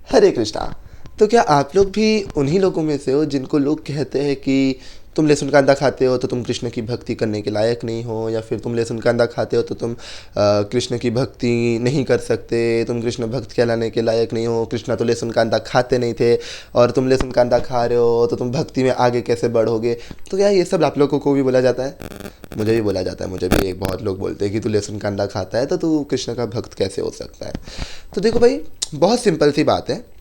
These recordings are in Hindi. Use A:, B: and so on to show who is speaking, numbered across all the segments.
A: हरे कृष्णा। तो क्या आप लोग भी उन्हीं लोगों में से हो जिनको लोग कहते हैं कि तुम लहसुन कांदा खाते हो तो तुम कृष्ण की भक्ति करने के लायक नहीं हो, या फिर तुम लहसुन कांदा खाते हो तो तुम कृष्ण की भक्ति नहीं कर सकते, तुम कृष्ण भक्त कहलाने के लायक नहीं हो, कृष्णा तो लहसुन कांदा खाते नहीं थे और तुम लहसुन कांदा खा रहे हो तो तुम भक्ति में आगे कैसे बढ़ोगे। तो क्या ये सब आप लोगों को भी बोला जाता है? मुझे भी बोला जाता है, मुझे भी एक बहुत लोग बोलते हैं कि तू लहसुन कांदा खाता है तो तू कृष्ण का भक्त कैसे हो सकता है। तो देखो भाई, बहुत सिंपल सी बात है।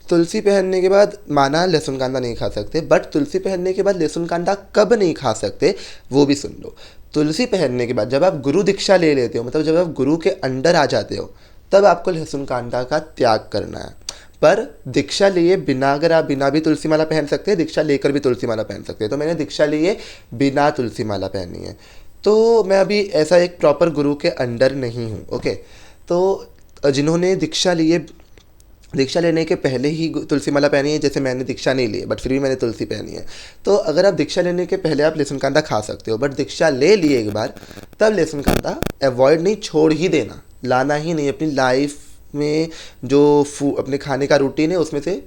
A: तुलसी पहनने के बाद माना लहसुन कांदा नहीं खा सकते, बट तुलसी पहनने के बाद लहसुन कांदा कब नहीं खा सकते वो भी सुन लो। तुलसी पहनने के बाद जब आप गुरु दीक्षा ले लेते हो, मतलब जब आप गुरु के अंडर आ जाते हो, तब आपको लहसुन कांदा का त्याग करना है। पर दीक्षा लिए बिना, अगर आप बिना भी तुलसी माला पहन सकते हैं, दीक्षा लेकर भी तुलसी माला पहन सकते हैं। तो मैंने दीक्षा लिए बिना तुलसी माला पहनी है, तो मैं अभी ऐसा एक प्रॉपर गुरु के अंडर नहीं हूँ। ओके, तो जिन्होंने दीक्षा लेने के पहले ही तुलसी माला पहनी है, जैसे मैंने दीक्षा नहीं ली बट फिर भी मैंने तुलसी पहनी है, तो अगर आप दीक्षा लेने के पहले आप लहसुन कांदा खा सकते हो, बट दीक्षा ले लिए एक बार, तब लहसुन कांदा अवॉइड नहीं, छोड़ ही देना, लाना ही नहीं अपनी लाइफ में। जो अपने खाने का रूटीन है उसमें से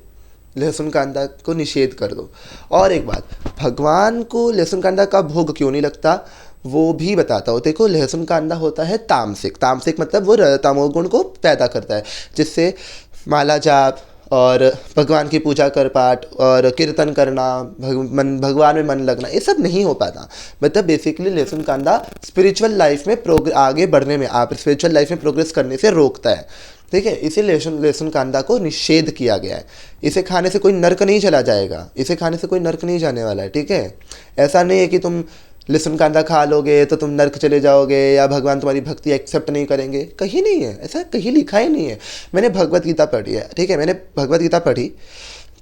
A: लहसुन कांदा को निषेध कर दो। और एक बात, भगवान को लहसुन कांदा का भोग क्यों नहीं लगता वो भी बताता हूँ। देखो, लहसुन कांदा होता है तामसिक। तामसिक मतलब वो तमोगुण को पैदा करता है, जिससे माला जाप और भगवान की पूजा कर पाठ और कीर्तन करना, भगवान में मन लगना, ये सब नहीं हो पाता। मतलब बेसिकली लहसुन कांदा स्पिरिचुअल लाइफ में आगे बढ़ने में, आप स्पिरिचुअल लाइफ में प्रोग्रेस करने से रोकता है। ठीक है, इसे लहसुन कांदा को निषेध किया गया है। इसे खाने से कोई नर्क नहीं चला जाएगा, इसे खाने से कोई नर्क नहीं जाने वाला है। ठीक है, ऐसा नहीं है कि तुम लहसुन कांदा खा लोगे तो तुम नर्क चले जाओगे या भगवान तुम्हारी भक्ति एक्सेप्ट नहीं करेंगे, कहीं नहीं है, ऐसा कहीं लिखा ही नहीं है। मैंने भगवत गीता पढ़ी है, ठीक है, मैंने भगवत गीता पढ़ी,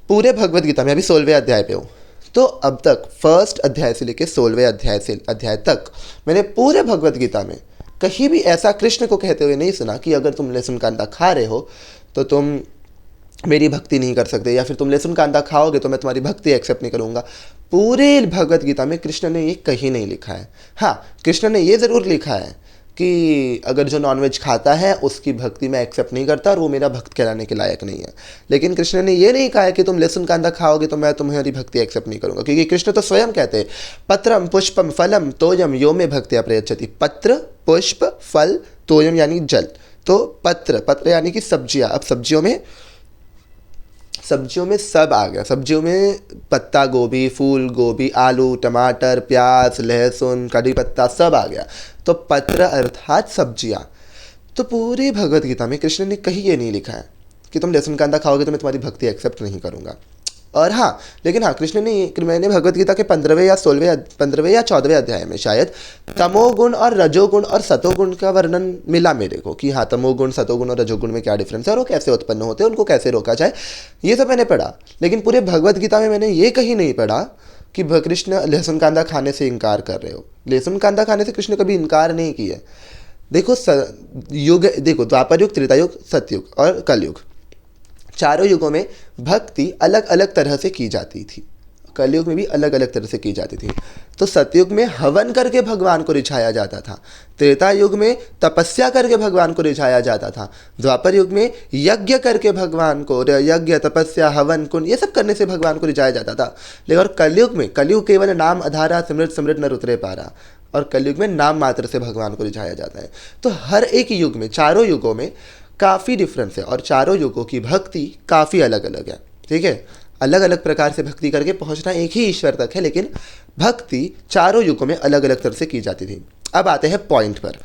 A: पूरे भगवत गीता में अभी 16वें अध्याय पे हूँ। तो अब तक फर्स्ट अध्याय से लेकर 16वें अध्याय तक मैंने पूरे भगवत गीता में कहीं भी ऐसा कृष्ण को कहते हुए नहीं सुना कि अगर तुम लहसुन कांदा खा रहे हो तो तुम मेरी भक्ति नहीं कर सकते, या फिर तुम लहसुन कांदा खाओगे तो मैं तुम्हारी भक्ति एक्सेप्ट नहीं करूँगा। पूरे भगवत गीता में कृष्ण ने ये कहीं नहीं लिखा है। हाँ, कृष्ण ने ये ज़रूर लिखा है कि अगर जो नॉनवेज खाता है उसकी भक्ति मैं एक्सेप्ट नहीं करता और वो मेरा भक्त कहलाने के लायक नहीं है। लेकिन कृष्ण ने ये नहीं कहा है कि तुम लहसुन कांदा खाओगे तो मैं तुम्हारी भक्ति एक्सेप्ट नहीं करूँगा, क्योंकि कृष्ण तो स्वयं कहते हैं पत्रम पुष्पम फलम तोयम यो में भक्तिया प्रयच्छति। पत्र, पुष्प, फल, तोयम यानी जल। तो पत्र यानी कि सब्जियाँ। अब सब्जियों में सब आ गया। सब्जियों में पत्ता गोभी, फूल गोभी, आलू, टमाटर, प्याज, लहसुन, कड़ी पत्ता सब आ गया। तो पत्र अर्थात सब्जियां। तो पूरी भगवत गीता में कृष्ण ने कहीं ये नहीं लिखा है कि तुम लहसुन कांदा खाओगे तो मैं तुम्हारी भक्ति एक्सेप्ट नहीं करूँगा। और हाँ, लेकिन हाँ, कृष्ण ने, मैंने भगवत गीता के 15वें या 14वें अध्याय में शायद तमोगुण और रजोगुण और सतोगुण का वर्णन मिला मेरे को, कि हाँ, तमोगुण, सतोगुण और रजोगुण में क्या डिफरेंस है और वो कैसे उत्पन्न होते हैं, उनको कैसे रोका जाए, ये सब मैंने पढ़ा। लेकिन पूरे भगवत गीता में मैंने ये कहीं नहीं पढ़ा कि कृष्ण लहसुन कांदा खाने से इनकार कर रहे हो। लहसुन कांदा खाने से कृष्ण कभी इनकार नहीं किया। देखो युग, देखो द्वापर युग, त्रेता युग, सतयुग और कलयुग, चारों युगों में भक्ति अलग अलग तरह से की जाती थी। कलयुग में भी अलग अलग तरह से की जाती थी। तो सतयुग में हवन करके भगवान को रिझाया जाता था, त्रेता युग में तपस्या करके भगवान को रिझाया जाता था, द्वापर युग में यज्ञ करके भगवान को, यज्ञ, तपस्या, हवन, कुंड, ये सब करने से भगवान को रिझाया जाता था। लेकिन और कलयुग केवल नाम आधारा सिमृत सिमृत न उतरे पारा, और कलयुग में नाम मात्र से भगवान को रिझाया जाता है। तो हर एक युग में, चारों युगों में काफ़ी डिफरेंस है और चारों युगों की भक्ति काफ़ी अलग अलग है। ठीक है, अलग अलग प्रकार से भक्ति करके पहुंचना एक ही ईश्वर तक है, लेकिन भक्ति चारों युगों में अलग अलग तरह से की जाती थी। अब आते हैं पॉइंट पर।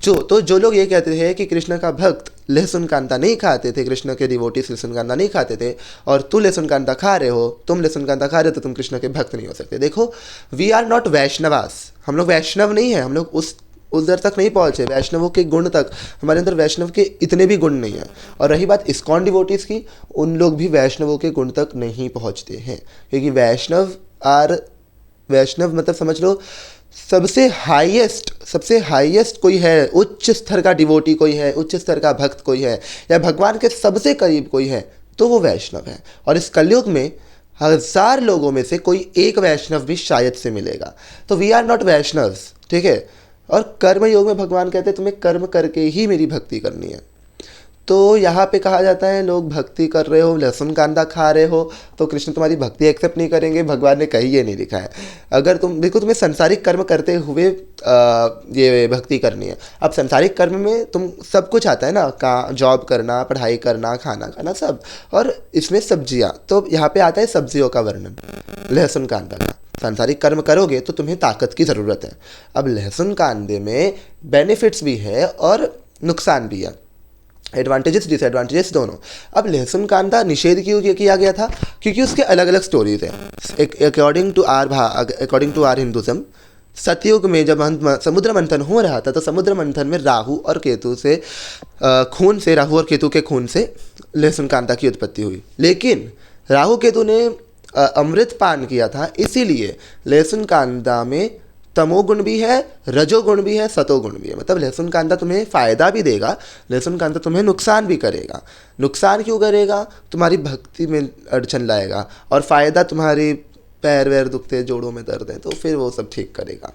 A: जो लोग ये कहते हैं कि कृष्ण का भक्त लहसुन कांदा नहीं खाते थे, कृष्ण के डिवोटीज लहसुन कांदा नहीं खाते थे, और तू लहसुन कांदा खा रहे हो, तुम लहसुन कांदा खा रहे हो तो तुम कृष्ण के भक्त नहीं हो सकते। देखो, वी आर नॉट वैष्णवास, हम लोग वैष्णव नहीं है, हम लोग उधर तक नहीं पहुँचे, वैष्णवों के गुण तक, हमारे अंदर वैष्णव के इतने भी गुण नहीं हैं। और रही बात इस्कॉन डिवोटीज़ की, उन लोग भी वैष्णवों के गुण तक नहीं पहुँचते हैं, क्योंकि वैष्णव मतलब समझ लो सबसे हाईएस्ट कोई है, उच्च स्तर का डिवोटी कोई है, उच्च स्तर का भक्त कोई है, या भगवान के सबसे करीब कोई है, तो वो वैष्णव है। और इस कलयुग में 1000 लोगों में से कोई एक वैष्णव भी शायद से मिलेगा। तो वी आर नॉट वैष्णव्स। ठीक है, और कर्म योग में भगवान कहते हैं तुम्हें कर्म करके ही मेरी भक्ति करनी है। तो यहाँ पे कहा जाता है लोग भक्ति कर रहे हो, लहसुन कांदा खा रहे हो, तो कृष्ण तुम्हारी भक्ति एक्सेप्ट नहीं करेंगे। भगवान ने कहीं ये नहीं लिखा है। अगर तुम देखो, तुम्हें संसारिक कर्म करते हुए ये भक्ति करनी है। अब संसारिक कर्म में तुम सब कुछ आता है ना, जॉब करना, पढ़ाई करना, खाना खाना सब, और इसमें सब्जियाँ, तो यहाँ पे आता है सब्जियों का वर्णन, लहसुन कांदा का। सांसारिक कर्म करोगे तो तुम्हें ताकत की ज़रूरत है। अब लहसुन कांदे में बेनिफिट्स भी है और नुकसान भी है, एडवांटेजेस डिसएडवांटेजेस दोनों। अब लहसुन कांदा निषेध क्यों किया गया था? क्योंकि उसके अलग अलग स्टोरीज हैं। अकॉर्डिंग टू आर हिंदुज़म, सतयुग में जब समुद्र मंथन हो रहा था, तो समुद्र मंथन में राहु और केतु के खून से लहसुन कांदा की उत्पत्ति हुई। लेकिन राहु केतु ने अमृत पान किया था, इसीलिए लहसुन कांदा में तमोगुण भी है, रजोगुण भी है, सतोगुण भी है। मतलब लहसुन कांदा तुम्हें फ़ायदा भी देगा, लहसुन कांदा तुम्हें नुकसान भी करेगा। नुकसान क्यों करेगा? तुम्हारी भक्ति में अड़चन लाएगा, और फ़ायदा तुम्हारी पैर वैर दुखते, जोड़ों में दर्द है, तो फिर वो सब ठीक करेगा।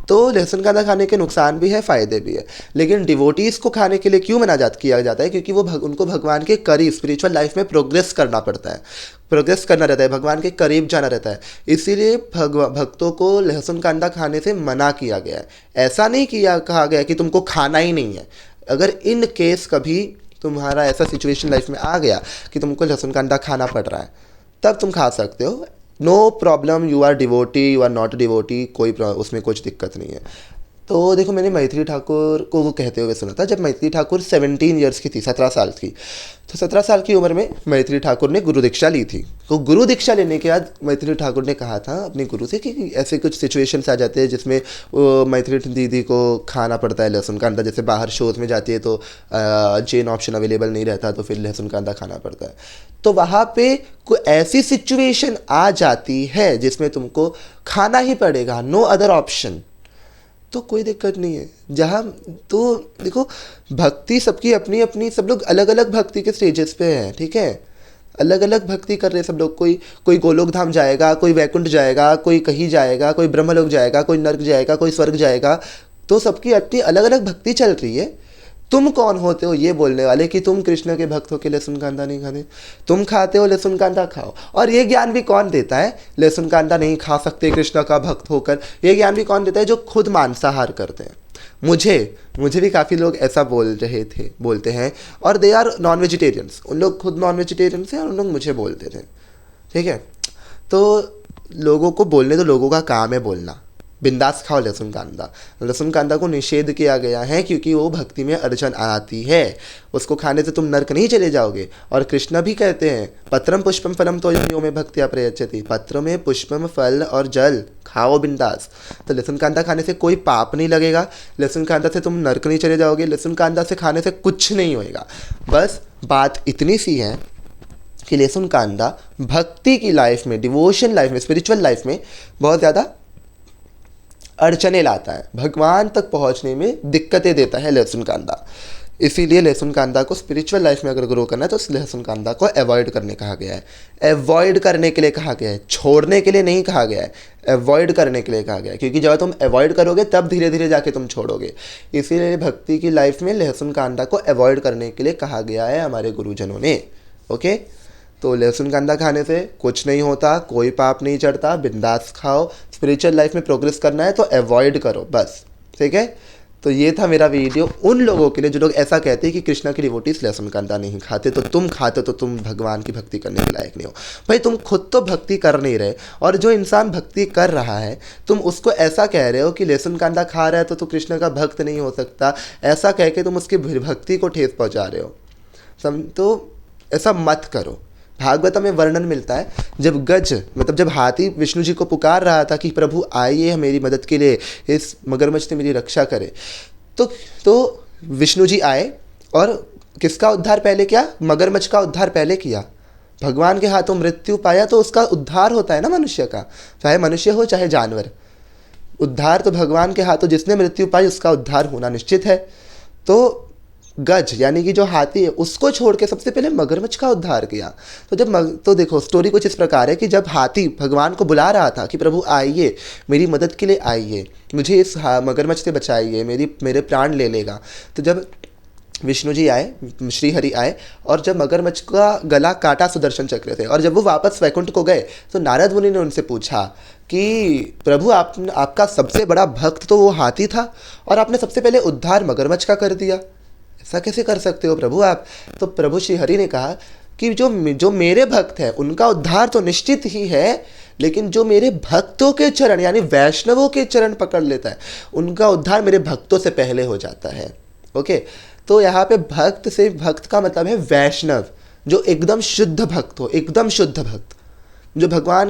A: तो लहसुन कांदा खाने के नुकसान भी है, फ़ायदे भी है। लेकिन डिवोटीज़ को खाने के लिए क्यों किया जाता है? क्योंकि उनको भगवान के करीब स्पिरिचुअल लाइफ में प्रोग्रेस करना पड़ता है, प्रोग्रेस करना रहता है, भगवान के करीब जाना रहता है। इसीलिए भक्तों को लहसुन कांदा खाने से मना किया गया है। ऐसा नहीं कहा गया कि तुमको खाना ही नहीं है। अगर इन केस कभी तुम्हारा ऐसा सिचुएशन लाइफ में आ गया कि तुमको लहसुन कांदा खाना पड़ रहा है, तब तुम खा सकते हो। No problem, you are devotee, you are not devotee, उसमें कुछ दिक्कत नहीं है। तो देखो, मैंने मैथिली ठाकुर को वो कहते हुए सुना था, जब मैथिली ठाकुर 17 ईयर्स की थी, 17 साल की, तो 17 साल की उम्र में मैथिली ठाकुर ने गुरु दीक्षा ली थी। तो गुरु दीक्षा लेने के बाद मैथिली ठाकुर ने कहा था अपने गुरु से कि ऐसे कुछ सिचुएशंस आ जाते हैं जिसमें मैथिली दीदी को खाना पड़ता है लहसुन कांदा। जैसे बाहर शोज में जाती है तो चेन ऑप्शन अवेलेबल नहीं रहता, तो फिर लहसुन कांदा खाना पड़ता है। तो वहाँ पे कोई ऐसी सिचुएशन आ जाती है जिसमें तुमको खाना ही पड़ेगा, नो अदर ऑप्शन, तो कोई दिक्कत नहीं है। जहाँ तो देखो, भक्ति सबकी अपनी अपनी, सब लोग अलग अलग भक्ति के स्टेजेस पे हैं, ठीक है, अलग अलग भक्ति कर रहे हैं सब लोग। कोई गोलोक धाम जाएगा, कोई वैकुंठ जाएगा, कोई कहीं जाएगा, कोई ब्रह्मलोक जाएगा, कोई नर्क जाएगा, कोई स्वर्ग जाएगा। तो सबकी अपनी अलग अलग भक्ति चल रही है। तुम कौन होते हो ये बोलने वाले कि तुम कृष्ण के भक्त हो के लहसुन कांदा नहीं खाते? तुम खाते हो, लहसुन कांदा खाओ। और ये ज्ञान भी कौन देता है? लहसुन कांदा नहीं खा सकते कृष्ण का भक्त होकर, ये ज्ञान भी कौन देता है? जो खुद मांसाहार करते हैं। मुझे भी काफ़ी लोग ऐसा बोलते हैं, और दे आर नॉन वेजिटेरियंस। उन लोग खुद नॉन वेजिटेरियंस हैं और उन लोग मुझे बोलते थे, ठीक है। तो लोगों को बोलने, तो लोगों का काम है बोलना। बिंदास खाओ लहसुन कांदा। लहसुन कांदा को निषेध किया गया है क्योंकि वो भक्ति में अड़चन आती है। उसको खाने से तुम नरक नहीं चले जाओगे। और कृष्ण भी कहते हैं, पत्रम पुष्पम फलम तोयो में भक्तिया प्रयच्छति। पत्र में पुष्पम, फल और जल खाओ बिंदास। तो लहसुन कांदा खाने से कोई पाप नहीं लगेगा, लहसुन कांदा से तुम नरक नहीं चले जाओगे, लहसुन कांदा से खाने से कुछ नहीं होएगा। बस बात इतनी सी है कि लहसुन कांदा भक्ति की लाइफ में, डिवोशन लाइफ में, स्पिरिचुअल लाइफ में बहुत ज़्यादा अड़चने लाता है, भगवान तक पहुंचने में दिक्कतें देता है लहसुन कांदा। इसीलिए लहसुन कांदा को स्पिरिचुअल लाइफ में अगर ग्रो करना है तो लहसुन कांदा को अवॉइड करने कहा गया है। अवॉइड करने के लिए कहा गया है, छोड़ने के लिए नहीं कहा गया है, अवॉइड करने के लिए कहा गया है। क्योंकि जब तुम अवॉइड करोगे तब धीरे धीरे जाके तुम छोड़ोगे। इसीलिए भक्ति की लाइफ में लहसुन कांदा को अवॉइड करने के लिए कहा गया है हमारे गुरुजनों ने। ओके, तो लहसुन कांदा खाने से कुछ नहीं होता, कोई पाप नहीं चढ़ता, बिंदास खाओ। स्पिरिचुअल लाइफ में प्रोग्रेस करना है तो अवॉइड करो बस, ठीक है। तो ये था मेरा वीडियो उन लोगों के लिए जो लोग ऐसा कहते हैं कि कृष्णा की डिवोटीज लहसुन कांदा नहीं खाते, तो तुम खाते तो तुम भगवान की भक्ति करने के लायक नहीं हो। भाई तुम खुद तो भक्ति कर नहीं रहे, और जो इंसान भक्ति कर रहा है तुम उसको ऐसा कह रहे हो कि लहसुन कांदा खा रहा है तो कृष्ण का भक्त नहीं हो सकता। ऐसा कह के तुम उसकी भक्ति को ठेस पहुँचा रहे हो। तो ऐसा मत करो। भागवत में वर्णन मिलता है, जब हाथी विष्णु जी को पुकार रहा था कि प्रभु आइए मेरी मदद के लिए, इस मगरमच्छ से मेरी रक्षा करे, तो विष्णु जी आए और किसका उद्धार पहले किया? मगरमच्छ का उद्धार पहले किया। भगवान के हाथों मृत्यु पाया तो उसका उद्धार होता है ना मनुष्य का, चाहे मनुष्य हो चाहे जानवर। उद्धार तो भगवान के हाथों, जिसने मृत्यु पाई उसका उद्धार होना निश्चित है। तो गज यानी कि जो हाथी है उसको छोड़ के सबसे पहले मगरमच्छ का उद्धार किया। तो देखो स्टोरी कुछ इस प्रकार है कि जब हाथी भगवान को बुला रहा था कि प्रभु आइए मेरी मदद के लिए आइए, मुझे इस मगरमच्छ से बचाइए, मेरे प्राण ले लेगा, तो जब विष्णु जी आए, श्री हरि आए, और जब मगरमच्छ का गला काटा सुदर्शन चक्र से, और जब वो वापस वैकुंठ को गए तो नारद मुनि ने उनसे पूछा कि प्रभु आपका सबसे बड़ा भक्त तो वो हाथी था और आपने सबसे पहले उद्धार मगरमच्छ का कर दिया, ऐसा कैसे कर सकते हो प्रभु आप? तो प्रभु श्री हरि ने कहा कि जो मेरे भक्त हैं उनका उद्धार तो निश्चित ही है, लेकिन जो मेरे भक्तों के चरण यानी वैष्णवों के चरण पकड़ लेता है उनका उद्धार मेरे भक्तों से पहले हो जाता है। ओके, तो यहाँ पे भक्त से, भक्त का मतलब है वैष्णव, जो एकदम शुद्ध भक्त हो, एकदम शुद्ध भक्त, जो भगवान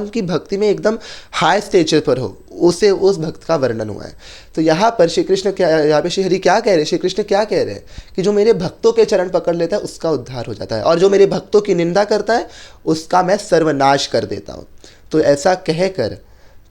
A: की भक्ति में एकदम हाई स्टेज पर हो, उस भक्त का वर्णन हुआ है। तो यहाँ पर श्री कृष्ण क्या, यहाँ पे श्री हरि क्या कह रहे हैं, श्री कृष्ण क्या कह रहे हैं कि जो मेरे भक्तों के चरण पकड़ लेता है उसका उद्धार हो जाता है, और जो मेरे भक्तों की निंदा करता है उसका मैं सर्वनाश कर देता हूँ। तो ऐसा कहकर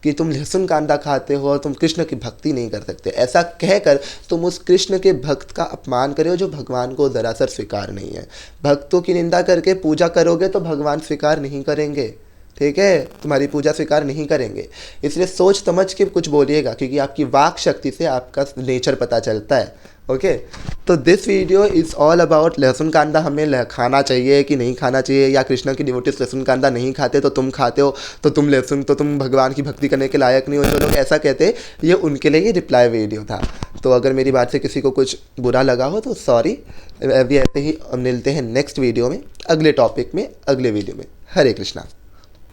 A: कि तुम लहसुन कांदा खाते हो और तुम कृष्ण की भक्ति नहीं कर सकते, ऐसा कहकर तुम उस कृष्ण के भक्त का अपमान करे हो जो भगवान को दरअसल स्वीकार नहीं है। भक्तों की निंदा करके पूजा करोगे तो भगवान स्वीकार नहीं करेंगे, ठीक है, तुम्हारी पूजा स्वीकार नहीं करेंगे। इसलिए सोच समझ के कुछ बोलिएगा, क्योंकि आपकी वाक शक्ति से आपका नेचर पता चलता है। ओके, तो this video is all about लहसुन कांदा हमें खाना चाहिए कि नहीं खाना चाहिए, या कृष्ण की डिवोटीज लहसुन कांदा नहीं खाते तो तुम खाते हो तो तुम भगवान की भक्ति करने के लायक नहीं हो, जो लोग ऐसा कहते हैं, ये उनके लिए ये रिप्लाई वीडियो था। तो अगर मेरी बात से किसी को कुछ बुरा लगा हो तो सॉरी। अभी ऐसे ही मिलते हैं नेक्स्ट वीडियो में, अगले टॉपिक में, अगले वीडियो में। हरे कृष्णा।